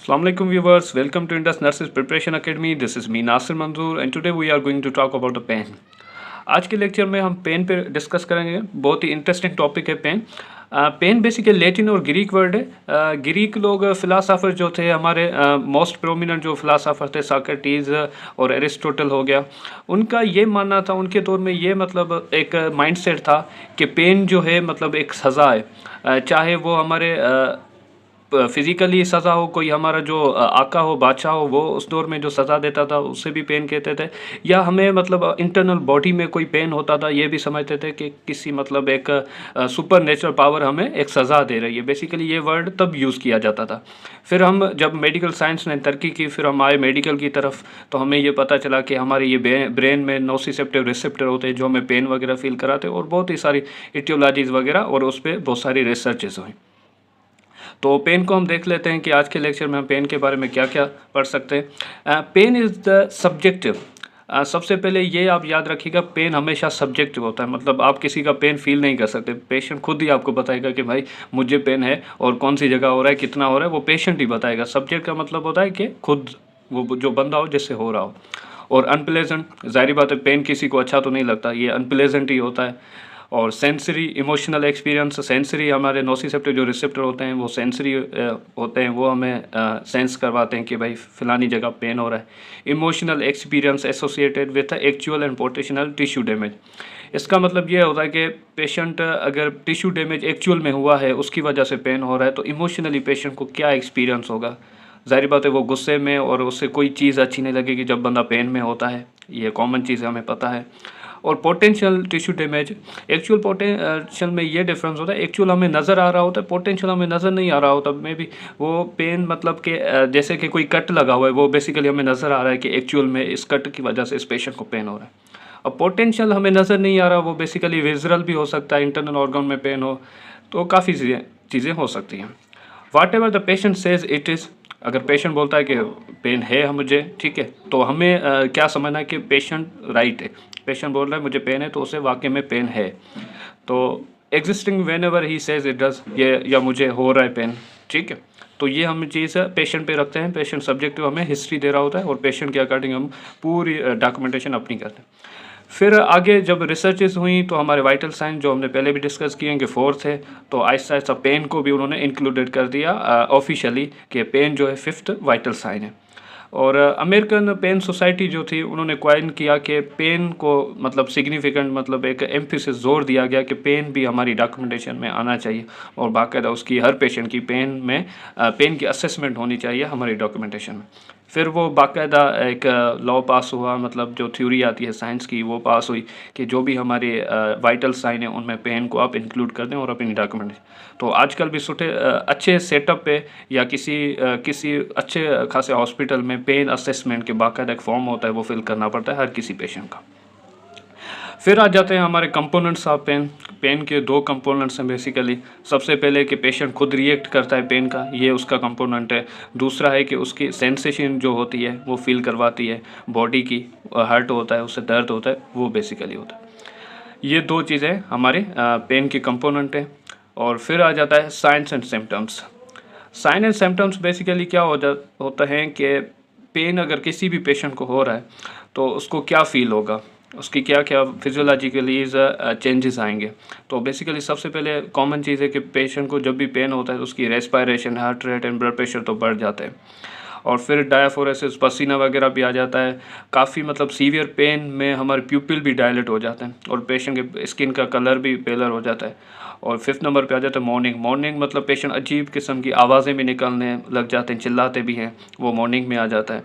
Assalamu alaikum viewers, welcome to Indus Nurses Preparation Academy. This is me Nasir Manzoor and today we are going to talk about the pain. आज के lecture में हम pen पे discuss करेंगे। बहुत ही interesting topic है pen. Pen basically Latin और Greek word है। ग्रीक लोग फिलासफर जो थे हमारे मोस्ट प्रोमिनेंट जो फिलासफर थे सॉक्रेटिस और एरिस्टोटल हो गया, उनका ये मानना था, उनके दौर में ये मतलब एक माइंडसेट था कि पेन जो है मतलब एक सज़ा है। चाहे वो हमारे फिज़िकली सज़ा हो, कोई हमारा जो आका हो, बादशाह हो, वो उस दौर में जो सज़ा देता था उससे भी पेन कहते थे, या हमें मतलब इंटरनल बॉडी में कोई पेन होता था ये भी समझते थे कि किसी मतलब एक सुपर नेचुरल पावर हमें एक सज़ा दे रही है। बेसिकली ये वर्ड तब यूज़ किया जाता था। फिर हम जब मेडिकल साइंस ने तरक्की की, फिर हम आए मेडिकल की तरफ, तो हमें ये पता चला कि हमारे ये ब्रेन में नोसिसेप्टिव रिसेप्टर होते हैं जो हमें पेन वगैरह फील कराते हैं, और बहुत ही सारी इटियोलॉजीज़ वगैरह और उस पर बहुत सारी रिसर्चेज हुई। तो पेन को हम देख लेते हैं कि आज के लेक्चर में हम पेन के बारे में क्या क्या पढ़ सकते हैं। Pain is the subjective. सबसे पहले ये आप याद रखिएगा, पेन हमेशा सब्जेक्टिव होता है। मतलब आप किसी का पेन फील नहीं कर सकते, पेशेंट खुद ही आपको बताएगा कि भाई मुझे पेन है, और कौन सी जगह हो रहा है, कितना हो रहा है, वो पेशेंट ही बताएगा। सब्जेक्ट का मतलब होता है कि खुद वो जो बंदा हो जिससे हो रहा हो। और अनप्लेजेंट, जाहिर बात है पेन किसी को अच्छा तो नहीं लगता, ये अनप्लेजेंट ही होता है। और सेंसरी इमोशनल एक्सपीरियंस, सेंसरी हमारे नोसिसेप्टिव जो रिसेप्टर होते हैं वो सेंसरी होते हैं, वो हमें सेंस करवाते हैं कि भाई फ़लानी जगह पेन हो रहा है। Emotional experience associated with actual and potential tissue damage. इसका मतलब ये होता है कि पेशेंट अगर टिश्यू डैमेज एक्चुअल में हुआ है, उसकी वजह से पेन हो रहा है, तो इमोशनली पेशेंट को क्या एक्सपीरियंस होगा। जाहिर बात है वो गुस्से में, और उससे कोई चीज़ अच्छी नहीं लगेगी जब बंदा पेन में होता है, ये कॉमन चीज़ हमें पता है। और potential tissue damage, actual potential में ये डिफरेंस होता है, एक्चुअल हमें नज़र आ रहा होता है, पोटेंशियल हमें नज़र नहीं आ रहा होता। मे भी वो पेन मतलब कि जैसे कि कोई कट लगा हुआ है, वो बेसिकली हमें नज़र आ रहा है कि एक्चुअल में इस कट की वजह से इस पेशेंट को पेन हो रहा है। अब पोटेंशियल हमें नज़र नहीं आ रहा, वो बेसिकली विजुअल भी हो सकता है, इंटरनल ऑर्गन में पेन हो, तो काफ़ी चीज़ें हो सकती हैं। Whatever the patient says it is, अगर पेशेंट बोलता है कि पेन है मुझे, ठीक है, तो हमें क्या समझना है कि पेशेंट राइट है। पेशेंट बोल रहा है मुझे पेन है, तो उसे वाकई में पेन है। तो existing when ever he says it does, ये या मुझे हो रहा है पेन, ठीक है। तो ये हम चीज़ पेशेंट पे रखते हैं। पेशेंट सब्जेक्टिव हमें हिस्ट्री दे रहा होता है, और पेशेंट के अकॉर्डिंग हम पूरी डॉक्यूमेंटेशन अपनी करते हैं। फिर आगे जब रिसर्चेस हुई तो हमारे वाइटल साइन जो हमने पहले भी डिस्कस किए हैं कि 4th है, तो आहिस्ता आहिस्ता पेन को भी उन्होंने इंक्लूडेड कर दिया ऑफिशियली कि पेन जो है 5th वाइटल साइन है। और अमेरिकन पेन सोसाइटी जो थी, उन्होंने क्वाइन किया कि पेन को मतलब सिग्निफिकेंट, मतलब एक एम्फेसिस जोर दिया गया कि पेन भी हमारी डॉक्यूमेंटेशन में आना चाहिए, और बाकायदा उसकी हर पेशेंट की पेन में पेन की असेसमेंट होनी चाहिए हमारी डॉक्यूमेंटेशन में। फिर वो बाकायदा एक लॉ पास हुआ, मतलब जो थ्योरी आती है साइंस की वो पास हुई कि जो भी हमारे वाइटल साइन है उनमें पेन को आप इंक्लूड कर दें और अपनी डॉक्यूमेंटेशन। तो आजकल भी अच्छे सेटअप पे या किसी अच्छे खासे हॉस्पिटल में पेन असेसमेंट के बाकायदा एक फॉर्म होता है, वो फिल करना पड़ता है हर किसी पेशेंट का। फिर आ जाते हैं हमारे कंपोनेंट्स ऑफ पेन। पेन के 2 कंपोनेंट्स हैं बेसिकली। सबसे पहले कि पेशेंट खुद रिएक्ट करता है पेन का, ये उसका कंपोनेंट है। दूसरा है कि उसकी सेंसेशन जो होती है वो फील करवाती है बॉडी की, हर्ट होता है, उससे दर्द होता है, वो बेसिकली होता है। ये 2 चीज़ें हमारे पेन के कंपोनेंट हैं। और फिर आ जाता है signs and symptoms. Sign and symptoms basically क्या होता है कि पेन अगर किसी भी पेशेंट को हो रहा है तो उसको क्या फील होगा, उसकी क्या क्या फिजियोलॉजिकली चेंजेस आएंगे। तो बेसिकली सबसे पहले कॉमन चीज़ है कि पेशेंट को जब भी पेन होता है तो उसकी respiration, heart rate and blood pressure तो बढ़ जाते हैं। और फिर डायाफोरेसिस, पसीना वगैरह भी आ जाता है। काफ़ी मतलब सीवियर पेन में हमारे प्यूपिल भी डायलेट हो जाते हैं, और पेशेंट के स्किन का कलर भी पेलर हो जाता है। और 5th नंबर पे आ जाता है मॉर्निंग मतलब पेशेंट अजीब किस्म की आवाज़ें भी निकलने लग जाते हैं, चिल्लाते भी हैं, वो मॉर्निंग में आ जाता है।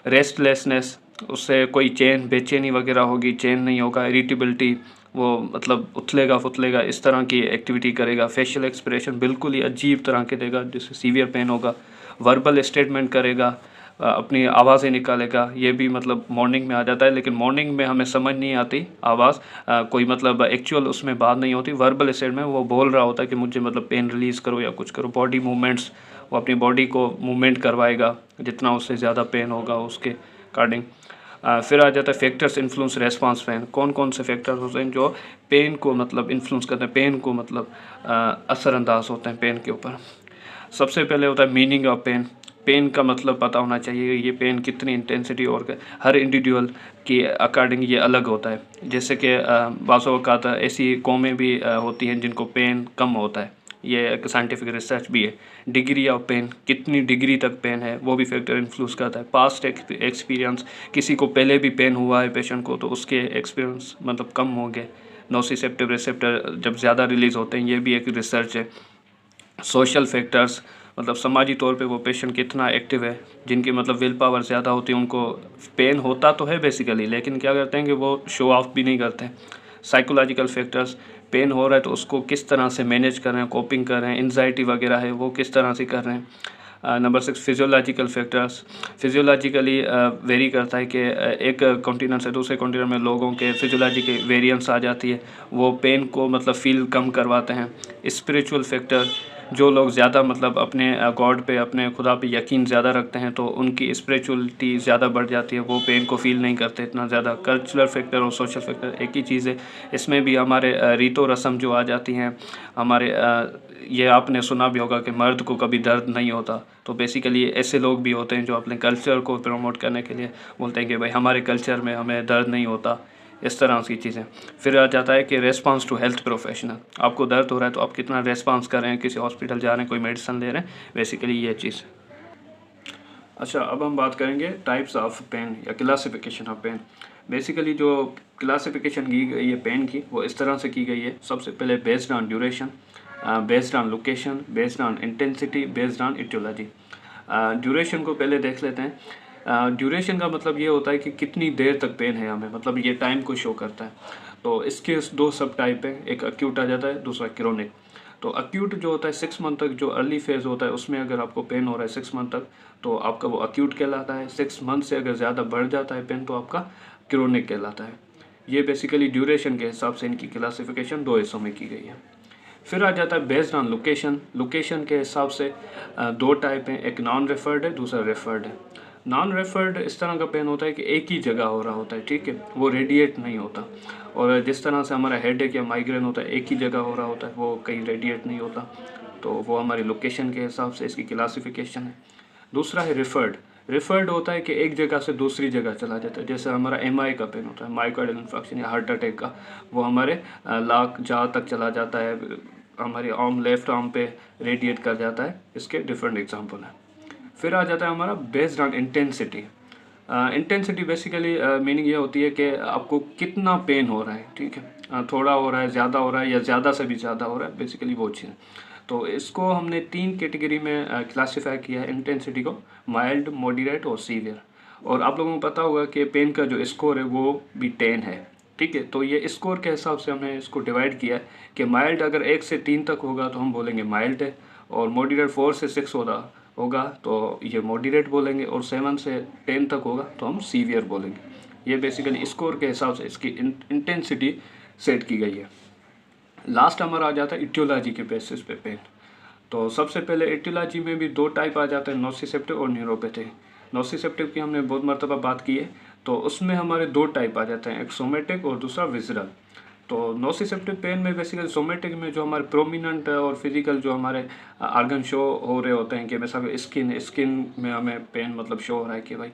रेस्टलेसनेस, उससे कोई बेचैनी वगैरह होगी, चैन नहीं होगा। इरिटेबिलिटी, वो मतलब उथलेगा फुथलेगा, इस तरह की एक्टिविटी करेगा। फेशियल एक्सप्रेशन बिल्कुल ही अजीब तरह के देगा जिससे सीवियर पेन होगा। वर्बल स्टेटमेंट करेगा, अपनी आवाज़ें निकालेगा, ये भी मतलब मॉर्निंग में आ जाता है। लेकिन मॉर्निंग में हमें समझ नहीं आती आवाज़, कोई मतलब एक्चुअल उसमें बात नहीं होती। वर्बल स्टेटमेंट में वो बोल रहा होता है कि मुझे मतलब पेन रिलीज़ करो या कुछ करो। बॉडी मूवमेंट्स, वो अपनी बॉडी को मूवमेंट करवाएगा, जितना उससे ज़्यादा पेन होगा उसके अकॉर्डिंग। फिर आ जाता है फैक्टर्स इन्फ्लुएंस रेस्पॉन्स पेन। कौन कौन से फैक्टर्स होते हैं जो पेन को मतलब इन्फ्लुएंस करते हैं, पेन को मतलब असरअंदाज होते हैं पेन के ऊपर। सबसे पहले होता है मीनिंग ऑफ पेन। पेन का मतलब पता होना चाहिए, ये पेन कितनी इंटेंसिटी और हर इंडिविजुअल के अकॉर्डिंग ये अलग होता है। जैसे कि बाज़ औक़ात ऐसी कौमें भी होती हैं जिनको पेन कम होता है, ये एक साइंटिफिक रिसर्च भी है। डिग्री ऑफ पेन, कितनी डिग्री तक पेन है, वो भी फैक्टर इन्फ्लुएंस करता है। पास्ट एक्सपीरियंस, किसी को पहले भी पेन हुआ है पेशेंट को, तो उसके एक्सपीरियंस मतलब कम हो गए। नोसिसेप्टिव रिसेप्टर जब ज़्यादा रिलीज़ होते हैं, ये भी एक रिसर्च है। सोशल फैक्टर्स, मतलब समाजी तौर पे वो पेशेंट कितना एक्टिव है, जिनकी मतलब विल पावर ज़्यादा होती है उनको पेन होता तो है बेसिकली, लेकिन क्या करते हैं कि वो शो ऑफ भी नहीं करते हैं। साइकोलॉजिकल फैक्टर्स, पेन हो रहा है तो उसको किस तरह से मैनेज कर रहे हैं, कोपिंग कर रहे हैं, एंजाइटी वगैरह है वो किस तरह से कर रहे हैं। Number 6 physiological factors, physiologically very करता है कि एक कॉन्टिनेंट से दूसरे कॉन्टिनेंट में लोगों के फिजियोलॉजी के वेरिएंस आ जाती है, वो पेन को मतलब फील कम करवाते हैं। स्पिरिचुअल फैक्टर, जो लोग ज़्यादा मतलब अपने गॉड पे, अपने खुदा पे यकीन ज़्यादा रखते हैं तो उनकी स्पिरिचुअलिटी ज़्यादा बढ़ जाती है, वो पेन को फील नहीं करते इतना ज़्यादा। कल्चरल फैक्टर और सोशल फैक्टर एक ही चीज़ है, इसमें भी हमारे रीतो रस्म जो आ जाती हैं हमारे ये आपने सुना भी होगा कि मर्द को कभी दर्द नहीं होता, तो बेसिकली ऐसे लोग भी होते हैं जो अपने कल्चर को प्रमोट करने के लिए बोलते हैं कि भाई हमारे कल्चर में हमें दर्द नहीं होता, इस तरह की चीज़ें। फिर आ जाता है कि रेस्पॉन्स टू हेल्थ प्रोफेशनल, आपको दर्द हो रहा है तो आप कितना रेस्पॉन्स कर रहे हैं, किसी हॉस्पिटल जा रहे हैं, कोई मेडिसिन ले रहे हैं, बेसिकली ये चीज़। अच्छा, अब हम बात करेंगे टाइप्स ऑफ पेन या क्लासिफिकेशन ऑफ पेन। बेसिकली जो क्लासिफिकेशन की गई है पेन की, वो इस तरह से की गई है। सबसे पहले based on duration, based on location, based on intensity, based on etiology. Duration को पहले देख लेते हैं। ड्यूरेशन का मतलब ये होता है कि कितनी देर तक पेन है हमें, मतलब ये टाइम को शो करता है। तो इसके दो सब टाइप है, एक अक्यूट आ जाता है, दूसरा क्रोनिक। तो अक्यूट जो होता है 6 मंथ तक, जो अर्ली फेज़ होता है उसमें अगर आपको पेन हो रहा है 6 मंथ तक, तो आपका वो अक्यूट कहलाता है। 6 मंथ से अगर ज़्यादा बढ़ जाता है पेन तो आपका क्रोनिक कहलाता है। ये बेसिकली ड्यूरेशन के हिसाब से इनकी क्लासिफिकेशन दो हिस्सों में की गई है। फिर आ जाता है बेस्ड ऑन लोकेशन। लोकेशन के हिसाब से दो टाइप हैं, एक नॉन रेफर्ड है, दूसरा रेफर्ड है। नॉन रेफर्ड इस तरह का पेन होता है कि एक ही जगह हो रहा होता है, ठीक है, वो रेडिएट नहीं होता। और जिस तरह से हमारा हेडेक या माइग्रेन होता है एक ही जगह हो रहा होता है, वो कहीं रेडिएट नहीं होता, तो वो हमारी लोकेशन के हिसाब से इसकी क्लासिफिकेशन है। दूसरा है रिफर्ड। रिफर्ड होता है कि एक जगह से दूसरी जगह चला जाता है, जैसे हमारा एमआई का पेन होता है, मायोकार्डियल इन्फार्क्शन या हार्ट अटैक का, वो हमारे लाख जहाँ तक चला जाता है, हमारे आर्म, लेफ्ट आर्म पे रेडिएट कर जाता है। इसके डिफरेंट एग्जांपल हैं। फिर आ जाता है हमारा based on intensity. Intensity basically meaning ये होती है कि आपको कितना पेन हो रहा है, ठीक है, थोड़ा हो रहा है, ज़्यादा हो रहा है, या ज़्यादा से भी ज़्यादा हो रहा है, बेसिकली वो चीज़। तो इसको हमने 3 कैटेगरी में क्लासीफाई किया है इंटेंसिटी को, माइल्ड, मॉडरेट और सीवियर। और आप लोगों को पता होगा कि पेन का जो स्कोर है वो भी 10 है, ठीक है। तो ये स्कोर के हिसाब से हमने इसको डिवाइड किया है कि माइल्ड अगर 1 से 3 तक होगा तो हम बोलेंगे माइल्ड है, और मॉडरेट 4 से 6 होगा तो ये मॉडरेट बोलेंगे, और 7 से 10 तक होगा तो हम सीवियर बोलेंगे। ये बेसिकली स्कोर के हिसाब से इसकी इंटेंसिटी सेट की गई है। लास्ट हमारा आ जाता है इटियोलॉजी के बेसिस पे पेन। तो सबसे पहले इटियोलॉजी में भी दो टाइप आ जाते हैं, नोसिसेप्टिव और न्यूरोपैथिक। नोसिसेप्टिव की हमने बहुत मरतबा बात की है, तो उसमें हमारे दो टाइप आ जाते हैं, एक सोमेटिक और दूसरा विजरल। तो नोसिसेप्टिव पेन में बेसिकली सोमेटिक में जो हमारे प्रोमिनेंट और फिजिकल जो हमारे आर्गन शो हो रहे होते हैं, कि वैसा स्किन में हमें पेन मतलब शो हो रहा है कि भाई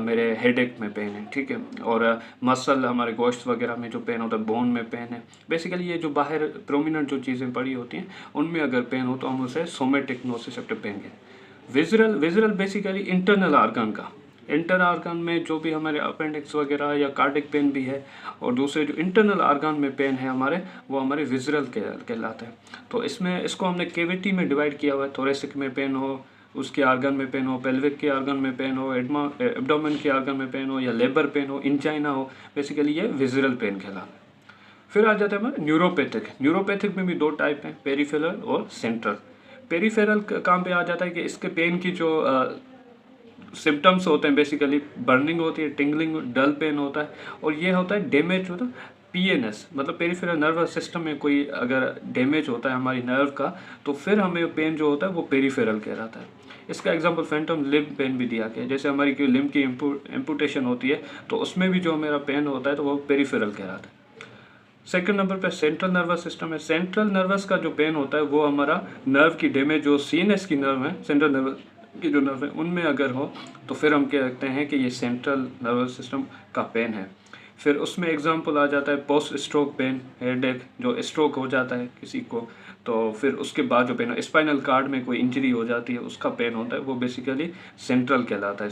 मेरे हेडेक में पेन है, ठीक है, और मसल हमारे गोश्त वगैरह में जो पेन होता है, बोन में पेन है। बेसिकली ये जो बाहर प्रोमिनेंट जो चीज़ें पड़ी होती हैं उनमें अगर पेन हो तो हम उसे सोमेटिक नोसिसेप्टिव पेन कहते हैं। विजरल बेसिकली इंटरनल आर्गन का, इंटर आर्गन में जो भी हमारे अपेंडिक्स वगैरह या कार्डिक पेन भी है, और दूसरे जो इंटरनल आर्गन में पेन है हमारे, वो हमारे विजरल कहलाते हैं। तो इसमें इसको हमने केविटी में डिवाइड किया हुआ है, थोरेसिक में पेन हो, उसके आर्गन में पेन हो, पेल्विक के आर्गन में पेन हो, एब्डोमेन के आर्गन में पेन हो, या लेबर पेन हो, इंजाइना हो, बेसिकली ये विजरल पेन कहलाता है। फिर आ जाता है हमारे न्यूरोपैथिक। न्यूरोपैथिक में भी दो टाइप हैं, पेरिफेरल और सेंट्रल। पेरिफेरल काम पे आ जाता है कि इसके पेन की जो सिम्टम्स होते हैं, बेसिकली बर्निंग होती है, टिंगलिंग, डल पेन होता है, और ये होता है डैमेज होता है पीएनएस, मतलब पेरिफेरल नर्वस सिस्टम में कोई अगर डैमेज होता है हमारी नर्व का, तो फिर हमें पेन जो होता है वो पेरिफेरल कहलाता है। इसका एग्जांपल फैंटम लिम्ब पेन भी दिया गया है, जैसे हमारी कोई लिम्ब की एम्पुटेशन होती है तो उसमें भी जो मेरा पेन होता है तो वो पेरिफेरल कहलाता है। सेकंड नंबर पे सेंट्रल नर्वस सिस्टम है। सेंट्रल नर्वस का जो पेन होता है वो हमारा नर्व की डैमेज, जो सीएनएस की नर्व है, सेंट्रल नर्वस के जो नर्व है उनमें अगर हो तो फिर हम कहते हैं कि ये सेंट्रल नर्वस सिस्टम का पेन है। फिर उसमें एग्जांपल आ जाता है पोस्ट स्ट्रोक पेन, हेडेक, जो स्ट्रोक हो जाता है किसी को तो फिर उसके बाद जो पेन, स्पाइनल कार्ड में कोई इंजरी हो जाती है उसका पेन होता है, वो बेसिकली सेंट्रल कहलाता है।